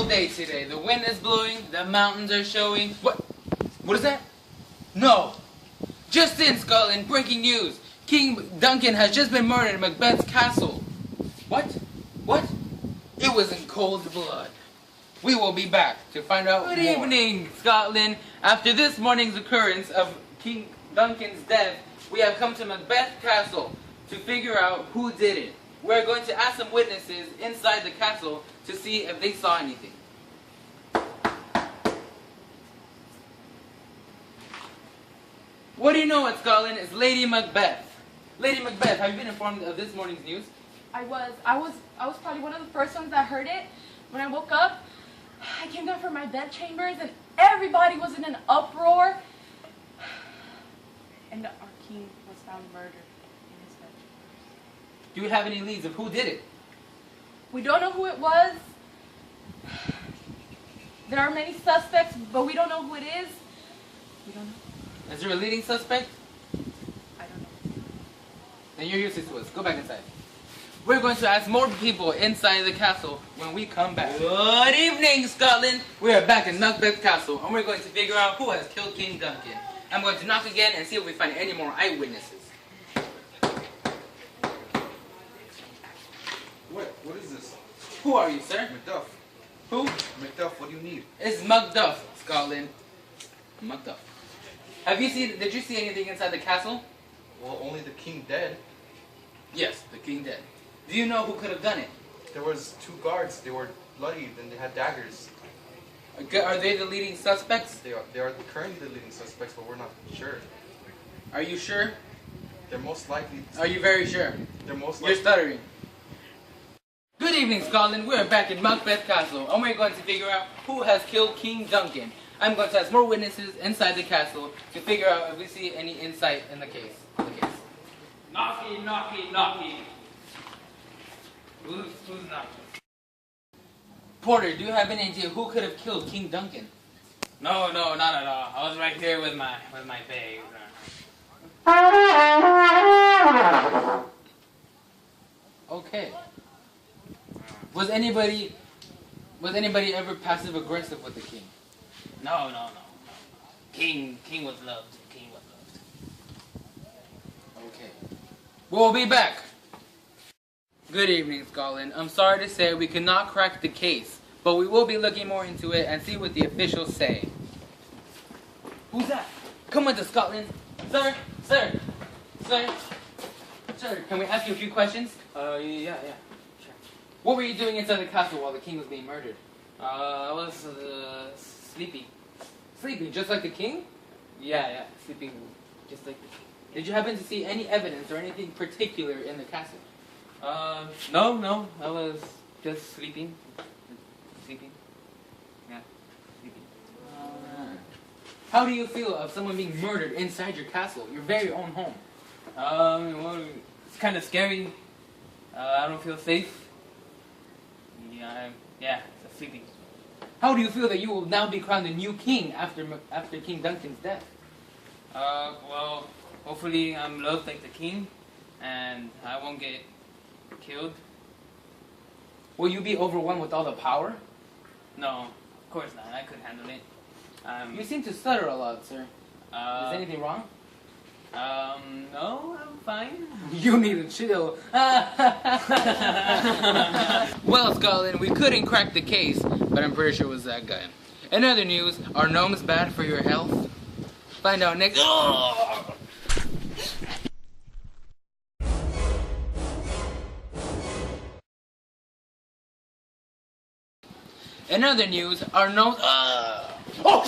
day today. The wind is blowing, the mountains are showing. What? What is that? No. Just in Scotland, breaking news. King Duncan has just been murdered in Macbeth's castle. What? What? It was in cold blood. We will be back to find out more. Good evening, Scotland. After this morning's occurrence of King Duncan's death, we have come to Macbeth Castle to figure out who did it. We're going to ask some witnesses inside the castle to see if they saw anything. What do you know at Scotland is Lady Macbeth. Lady Macbeth, have you been informed of this morning's news? I was probably one of the first ones that heard it. When I woke up, I came down from my bed chambers and everybody was in an uproar. And our king was found murdered in his bed. Do you have any leads of who did it? We don't know who it was. There are many suspects, but we don't know who it is. We don't know. Is there a leading suspect? I don't know. Then you're useless to us. Go back inside. We're going to ask more people inside the castle when we come back. Good evening, Scotland. We are back in Macbeth Castle, and we're going to figure out who has killed King Duncan. I'm going to knock again and see if we find any more eyewitnesses. What is this? Who are you, sir? Macduff. Who? Macduff, what do you need? It's Macduff, Scotland. Macduff. Did you see anything inside the castle? Well, only the king dead. Yes, the king dead. Do you know who could have done it? There was 2 guards. They were bloodied and they had daggers. Are they the leading suspects? They are currently the leading suspects, but we're not sure. Are you sure? They're most likely... Are you very sure? They're most You're likely... stuttering. Good evening, Scotland. We're back in Macbeth Castle, and we're going to figure out who has killed King Duncan. I'm going to ask more witnesses inside the castle to figure out if we see any insight in the case. Knocky, knocky, knocky. Who's knocking? Porter, do you have any idea who could have killed King Duncan? No, not at all. I was right here with my bag. Okay. Was anybody ever passive aggressive with the king? No. King was loved. King was loved. Okay. We'll be back. Good evening, Scotland. I'm sorry to say we cannot crack the case, but we will be looking more into it and see what the officials say. Who's that? Come into Scotland. Sir, can we ask you a few questions? Yeah. Sure. What were you doing inside the castle while the king was being murdered? I was sleeping. Sleeping, just like the king? Yeah, sleeping just like the king. Did you happen to see any evidence or anything particular in the castle? No. I was just sleeping. Yeah, sleeping. How do you feel of someone being murdered inside your castle, your very own home? Well, it's kind of scary. I don't feel safe. Yeah, so sleeping. How do you feel that you will now be crowned the new king after King Duncan's death? Well, hopefully I'm loved like the king, and I won't get killed. Will you be overwhelmed with all the power? No, of course not. I could handle it. You seem to stutter a lot, sir. Is anything wrong? No, I'm fine. You need to chill. Well, Scotland, we couldn't crack the case, but I'm pretty sure it was that guy. In other news, are gnomes bad for your health? Find out next. In other news, are gnomes. Oh!